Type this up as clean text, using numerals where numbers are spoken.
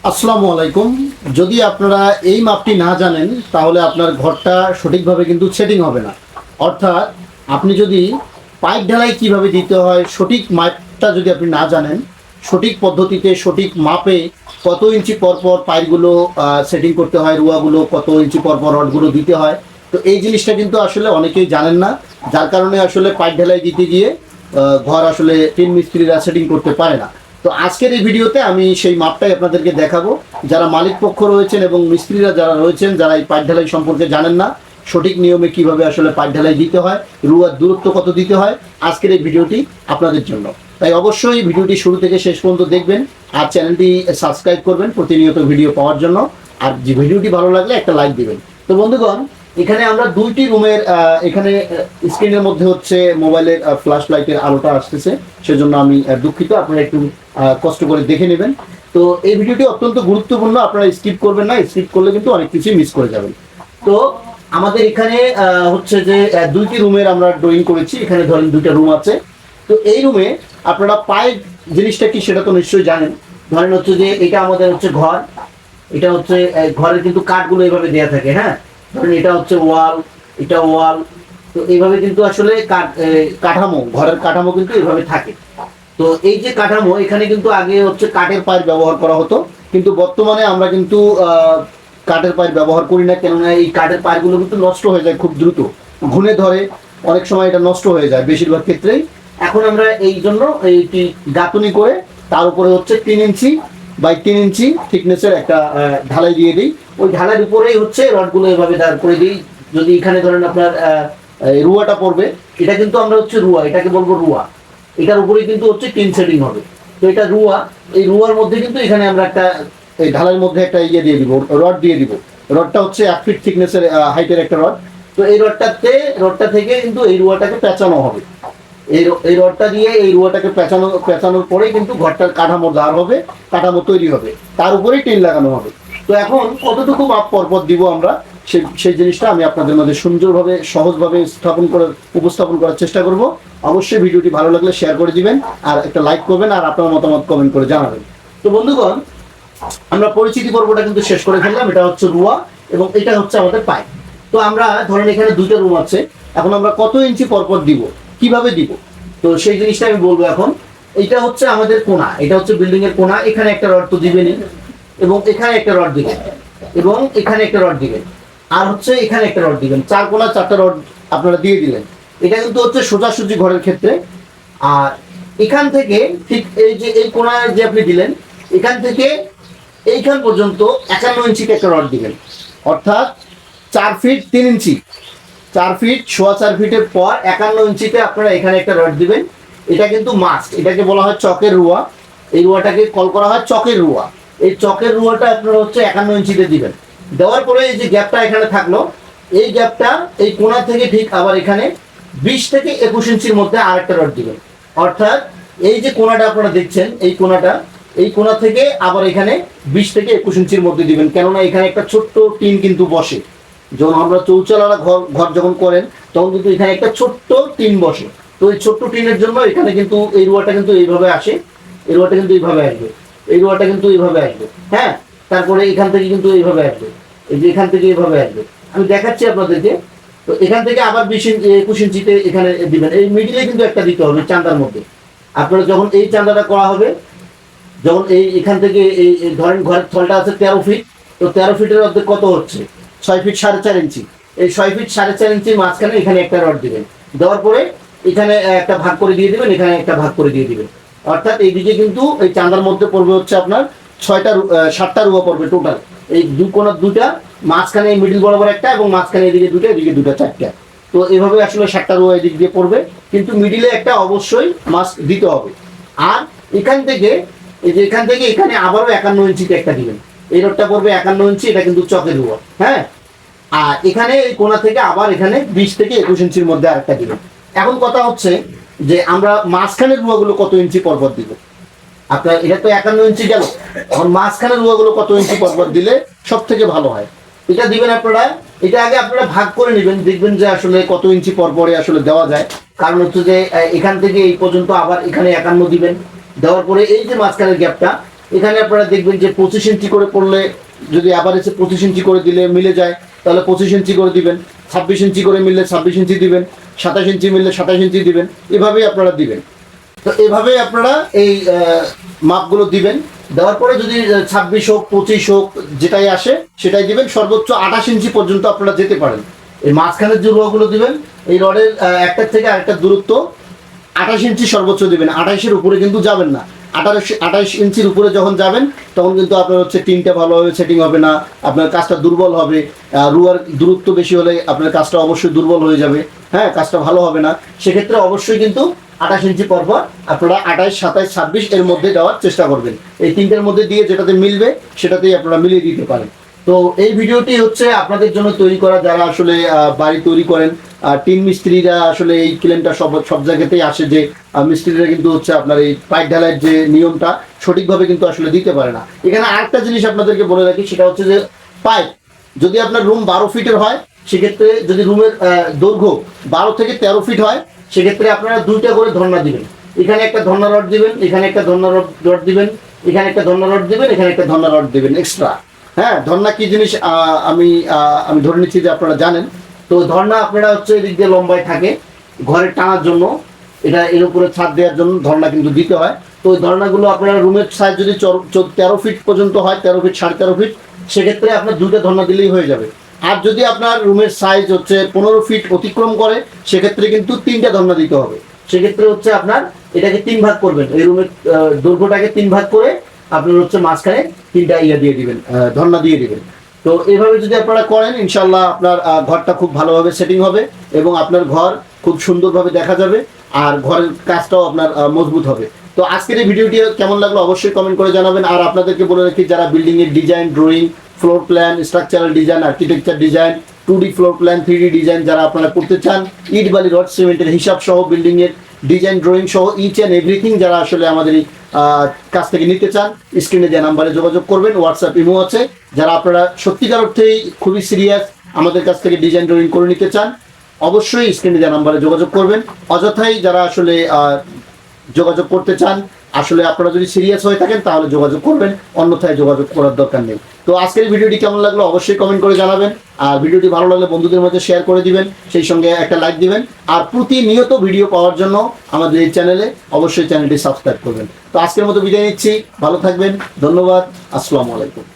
আসসালামু আলাইকুম। যদি আপনারা এই মাপটি না জানেন তাহলে আপনার ঘরটা সঠিকভাবে কিন্তু সেটিং হবে না। অর্থাৎ আপনি যদি পাইপ ঢালাই কিভাবে দিতে হয় সঠিক মাপটা যদি আপনি না জানেন, সঠিক পদ্ধতিতে সঠিক মাপে কত ইঞ্চি পর পর পাইপগুলো সেটিং করতে হয়, রুয়াগুলো কত ইঞ্চি পর পর রডগুলো দিতে হয়, তো এই জিনিসটা কিন্তু আসলে অনেকেই জানেন না। যার কারণে আসলে পাইপ ঢালাই দিতে গিয়ে ঘর আসলে টিন মিস্ত্রিরা সেটিং করতে পারে না। তো আজকের এই ভিডিওতে আমি সেই মাপটাই আপনাদেরকে দেখাবো। যারা মালিক পক্ষ রয়েছেন এবং মিস্ত্রিরা যারা রয়েছেন, যারা এই পাইপ ঢালাই সম্পর্কে জানেন না, সঠিক নিয়মে কিভাবে আসলে পাইপ ঢালাই দিতে হয়, রুয়ার দূরত্ব কত দিতে হয়, আজকের এই ভিডিওটি আপনাদের জন্য। তাই অবশ্যই ভিডিওটি শুরু থেকে শেষ পর্যন্ত দেখবেন আর চ্যানেলটি সাবস্ক্রাইব করবেন প্রতিনিয়ত ভিডিও পাওয়ার জন্য। আর যে ভিডিওটি ভালো লাগলে একটা লাইক দিবেন। তো বন্ধুগণ, এখানে আমরা দুইটি রুমের এখানে স্ক্রিনের মধ্যে হচ্ছে মোবাইলের ফ্ল্যাশ লাইটের আলোটা আসতেছে, সেজন্য আমি দুঃখিত। আপনারা একটু কষ্ট করে দেখে নেবেন। তো এই ভিডিওটি অত্যন্ত গুরুত্বপূর্ণ, আপনারা স্কিপ করবেন না, স্কিপ করলে কিন্তু অনেক কিছুই মিস করে যাবেন। তো আমাদের এখানে হচ্ছে যে দুইটি রুমের আমরা ড্রয়িং করেছি। এখানে ধরেন দুইটা রুম আছে। তো এই রুমে আপনারা পাইপ জিনিসটা কি সেটা তো নিশ্চয়ই জানেন। ধরেন হচ্ছে যে এটা আমাদের হচ্ছে ঘর, এটা হচ্ছে ঘরের কিন্তু কাঠগুলো এইভাবে দেওয়া থাকে। হ্যাঁ, ধরেন এটা হচ্ছে ওয়াল, এটা ওয়াল। তো এইভাবে কিন্তু আসলে কাঠামো, ঘরের কাঠামো কিন্তু এইভাবে থাকে। তো এই যে কাঠামো, এখানে কিন্তু আগে হচ্ছে কাঠের পাইপ ব্যবহার করা হতো, কিন্তু বর্তমানে আমরা কিন্তু কাঠের পাইপ ব্যবহার করি না। কেননা এই কাঠের পাইপগুলো কিন্তু নষ্ট হয়ে যায় খুব দ্রুত, ঘুণে ধরে, অনেক সময় এটা নষ্ট হয়ে যায় বেশিরভাগ ক্ষেত্রেই। এখন আমরা এই জন্য এইটি গাঁথনি করে তার উপরে হচ্ছে 3 ইঞ্চি বাই 3 ইঞ্চি থিকনেসের একটা ঢালাই দিয়ে দিই। ওই ঢালাইয়ের উপরেই হচ্ছে রডগুলো এভাবে দাঁড় করে দিই। যদি এখানে ধরেন আপনার রুয়াটা পড়বে, এটা কিন্তু আমরা হচ্ছে রুয়া, এটাকে বলবো রুয়া। এটার উপরেই কিন্তু হচ্ছে টিন সেটিং হবে। তো এটা রুয়া, এই রুয়ার মধ্যে কিন্তু এখানে আমরা একটা এই ঢালাইয়ের মধ্যে একটা ইয়ে দিয়ে দিব, রড দিয়ে দিব। রডটা হচ্ছে 1 ফিট থিকনেসের হাইটের একটা রড। তো এই রডটা থেকে কিন্তু এই রুয়াটাকে পেঁচানো হবে। এই রডটা দিয়ে এই রুয়াটাকে পেঁচানোর পরেই কিন্তু ঘরটার কাঠামো দাঁড় হবে, কাঠামো তৈরি হবে, তার উপরেই টিন লাগানো হবে। তো এখন কতটুকু মাপ পরপর দিব আমরা, সেই জিনিসটা আমি আপনাদের মধ্যে সুন্দরভাবে সহজভাবে উপস্থাপন করার চেষ্টা করব। অবশ্যই ভিডিওটি ভালো লাগলে শেয়ার করে দিবেন আর একটা লাইক করবেন আর আপনার মতামত কমেন্ট করে জানাবেন। তো বন্ধুগণ, আমরা পরিচিতি পর্বটা কিন্তু শেষ করে ফেললাম। এটা হচ্ছে রুয়া এবং এটা হচ্ছে আমাদের পাইপ। তো আমরা ধরেন এখানে দুইটা রুম আছে, এখন আমরা কত ইঞ্চি পরপর দিব, কিভাবে দিব, তো সেই জিনিসটা আমি বলবো এখন। এটা হচ্ছে আমাদের কোণা, এটা হচ্ছে বিল্ডিং এর কোণা। এখানে একটা রড তো দিবেনই, এবং এখানে একটা রড দিবেন, এবং এখানে একটা রড দিবেন, আর হচ্ছে এখানে একটা রড দিবেন। 4 কোণা 4টা রড আপনারা দিয়ে দিলেন। এটা কিন্তু হচ্ছে সোজাসুজি ঘরের ক্ষেত্রে। আর এখান থেকে ঠিক এই যে এই কোণায় যে আপনি দিলেন, এখান থেকে এইখান পর্যন্ত 51 ইঞ্চিতে একটা রড দিবেন। অর্থাৎ 4 ফিট 3 ইঞ্চি, 4 ফিট 4.25 ফিটের পর 51 ইঞ্চিতে আপনারা এখানে একটা রড দিবেন। এটা কিন্তু মাস্ট, এটাকে বলা হয় চকের রুয়া। এই রুয়াটাকে কল করা হয় চকের রুয়া। এই চকের রুয়াটা আপনারা হচ্ছে 51 ইঞ্চিতে দিবেন। দেওয়ার পরে এই যে গ্যাপটা এখানে থাকলো, এই গ্যাপটা এই কোণা থেকে ঠিক আবার এখানে 20 থেকে 21 ইঞ্চির মধ্যে আরেকটা রড দিবেন। অর্থাৎ এই যে কোণাটা আপনারা দেখছেন, এই কোণাটা, এই কোণা থেকে আবার এখানে 20 থেকে 21 ইঞ্চির মধ্যে দিবেন। কেননা এখানে একটা ছোট্ট টিন কিন্তু বসে। যখন আমরা চৌচালা ঘর যখন করেন, তখন কিন্তু এখানে একটা ছোট্ট টিন বসে। তো এই ছোট্ট টিনের জন্য এখানে কিন্তু এই রুয়াটা কিন্তু এইভাবে আসে, এই রুয়াটা কিন্তু এইভাবে আসবে, এই রুয়াটা কিন্তু এইভাবে আসবে। হ্যাঁ, তারপরে এখান থেকে কিন্তু এইভাবে আসবে, এই যে এখান থেকে এইভাবে আসবে। আমি দেখাচ্ছি আপনাদেরকে। তো এখান থেকে আবার 21 ইঞ্চিতে এখানে দিবেন। এই মিডিলে কিন্তু একটা দিতে হবে চান্দার মধ্যে। আপনারা যখন এই চান্দাটা করা হবে, যখন এখান থেকে এই ধরেন ঘরের থলটা আছে 13 ফিট, তো 13 ফিটের মধ্যে কত হচ্ছে 6 ফিট 4.5 ইঞ্চি। এই 6 ফিট 4.5 ইঞ্চির মাঝখানে এখানে একটা রড দিবেন। দেওয়ার পরে এখানে একটা ভাগ করে দিয়ে দিবেন, এখানে একটা ভাগ করে দিয়ে দিবেন। অর্থাৎ এইদিকে কিন্তু এই চান্দার মধ্যে পড়বে হচ্ছে আপনার 7টা রুয়া পড়বে টোটাল। এই দুই কোণার দুটা, মাঝখানে এই মিডিল বরাবর একটা, এবং মাঝখানে এদিকে দুটো, এদিকে দুটো, 4টা। তো এইভাবে আসলে 7টা রুয়া এদিক দিয়ে পড়বে, কিন্তু মিডিলে একটা অবশ্যই মাস্ক দিতে হবে। আর এখান থেকে এই যে এখান থেকে এখানে আবারও 51 ইঞ্চিতে একটা দিবেন। এই রডটা পড়বে 51 ইঞ্চি, এটা কিন্তু চকের রুয়া। হ্যাঁ, আর এখানে এই কোণা থেকে আবার এখানে 20 থেকে 21 ইঞ্চির মধ্যে আরেকটা দিবেন। এখন কথা হচ্ছে যে আমরা মাঝখানের রুয়াগুলো কত ইঞ্চি পরপর দিব। আপনার এটা তো 51 ইঞ্চি গেল, এখন মাঝখানের রুয়াগুলো কত ইঞ্চি পরপর দিলে সব থেকে ভালো হয়, এটা দিবেন আপনারা। এটা আগে আপনারা ভাগ করে নেবেন, দেখবেন যে আসলে কত ইঞ্চি পরপরে আসলে দেওয়া যায়। কারণ হচ্ছে যে এখান থেকে এই পর্যন্ত আবার এখানে 51 দিবেন। দেওয়ার পরে এই যে মাঝখানের গ্যাপটা, এখানে আপনারা দেখবেন যে 25 ইঞ্চি করে করলে, যদি অ্যাভারেজে 25 ইঞ্চি করে দিলে মিলে যায় তাহলে 25 ইঞ্চি করে দিবেন, 26 ইঞ্চি করে মিললে 26 ইঞ্চি দিবেন, 27 ইঞ্চি মিললে 27 ইঞ্চি দিবেন, এভাবেই আপনারা দিবেন। তো এভাবেই আপনারা এই মাপগুলো দিবেন। দেওয়ার পরে যদি 26 হোক 25 হোক যেটাই আসে সেটাই দিবেন। সর্বোচ্চ 28 ইঞ্চি পর্যন্ত আপনারা যেতে পারেন। এই মাঝখানের যে রডগুলো দিবেন, এই রডের একটার থেকে আরেকটা দূরত্ব 28 ইঞ্চি সর্বোচ্চ দিবেন, 28-এর উপরে কিন্তু যাবেন না। 28 ইঞ্চির উপরে যখন যাবেন তখন কিন্তু আপনার হচ্ছে টিনটা ভালোভাবে সেটিং হবে না, আপনার কাজটা দুর্বল হবে। রুয়ার দূরত্ব বেশি হলে আপনার কাজটা অবশ্যই দুর্বল হয়ে যাবে, হ্যাঁ, কাজটা ভালো হবে না। সেক্ষেত্রে অবশ্যই কিন্তু 28 ইঞ্চি পরপর আপনারা 28, 27, 26 এর মধ্যে দেওয়ার চেষ্টা করবেন। এই তিনটের মধ্যে দিয়ে যেটাতে মিলবে সেটাতেই আপনারা মিলিয়ে দিতে পারেন। তো এই ভিডিওটি হচ্ছে আপনাদের জন্য তৈরি করা, যারা আসলে বাড়ি তৈরি করেন। টিন মিস্ত্রিরা আসলে এই ক্লেমটা সব জায়গাতেই আসে যে মিস্ত্রিরা কিন্তু হচ্ছে আপনার এই পাইপ ঢালাইয়ের যে নিয়মটা সঠিকভাবে কিন্তু আসলে দিতে পারে না। এখানে আরেকটা জিনিস আপনাদেরকে বলে রাখি, সেটা হচ্ছে যে পাইপ যদি আপনার রুম 12 ফিটের হয়, সেক্ষেত্রে যদি রুমের দৈর্ঘ্য 12 থেকে 13 ফিট হয়, সেক্ষেত্রে আপনারা 2টা করে ধর্না দিবেন। এখানে একটা ধর্না রড দিবেন, এখানে একটা ধর্না রড দিবেন, এখানে একটা ধর্না রড দিবেন, এখানে একটা ধর্না রড দিবেন এক্সট্রা। হ্যাঁ, ধর্না কি জিনিস আমি ধরে নিচ্ছি যে আপনারা জানেন। তো ধর্না আপনারা হচ্ছে এদিক দিয়ে লম্বায় থাকে ঘরে টানার জন্য, এটা এর উপরে ছাদ দেওয়ার জন্য ধর্না কিন্তু দিতে হয়। তো ওই ধর্নাগুলো আপনারা রুমের সাইজ যদি 13 ফিট পর্যন্ত হয়, 13 ফিট 13.5 ফিট, সেক্ষেত্রে আপনার 2টা ধর্না দিলেই হয়ে যাবে। আর যদি আপনার রুমের সাইজ হচ্ছে 15 ফিট অতিক্রম করে, সেক্ষেত্রে কিন্তু 3টা ধর্না দিতে হবে। সেক্ষেত্রে হচ্ছে আপনার এটাকে 3 ভাগ করবেন, এই রুমের দৈর্ঘ্যটাকে 3 ভাগ করে আপনার হচ্ছে মাঝখানে 3টা দিয়ে দিবেন, ধর্না দিয়ে দিবেন। তো এইভাবে যদি আপনারা করেন, ইনশাল্লাহ আপনার ঘরটা খুব ভালোভাবে সেটিং হবে এবং আপনার ঘর খুব সুন্দরভাবে দেখা যাবে, আর ঘরের কাজটাও আপনার মজবুত হবে। তো আজকের এই ভিডিওটি কেমন লাগলো অবশ্যই কমেন্ট করে জানাবেন। আর আপনাদেরকে বলে রাখি, যারা বিল্ডিংয়ের design, drawing, floor plan, structural design, architecture design, 2D floor plan, 3D design যারা আপনারা করতে চান, ইট বালি রড সিমেন্টের হিসাব সহ বিল্ডিংয়ের ডিজাইন, ড্রয়িং সহ ইচ অ্যান্ড এভরিথিং যারা আসলে আমাদের এই কাছ থেকে নিতে চান, স্ক্রিনে যে নাম্বারে যোগাযোগ করবেন। হোয়াটসঅ্যাপ, ইমো আছে। যারা আপনারা সত্যিকার অর্থেই খুবই সিরিয়াস আমাদের কাছ থেকে ডিজাইন ড্রয়িং করে নিতে চান, অবশ্যই স্ক্রিনে যে নাম্বারে যোগাযোগ করবেন। অযথাই যারা আসলে যোগাযোগ করতে চান, আসলে আপনারা যদি সিরিয়াস হয়ে থাকেন তাহলে যোগাযোগ করবেন, অন্যথায় যোগাযোগ করার দরকার নেই। তো আজকের ভিডিওটি কেমন লাগলো অবশ্যই কমেন্ট করে জানাবেন। আর ভিডিওটি ভালো লাগলে বন্ধুদের মধ্যে শেয়ার করে দিবেন, সেই সঙ্গে একটা লাইক দিবেন। আর প্রতিনিয়ত ভিডিও পাওয়ার জন্য আমাদের এই চ্যানেলে অবশ্যই চ্যানেলটি সাবস্ক্রাইব করবেন। তো আজকের মতো বিদায় নিচ্ছি, ভালো থাকবেন, ধন্যবাদ, আসসালামু আলাইকুম।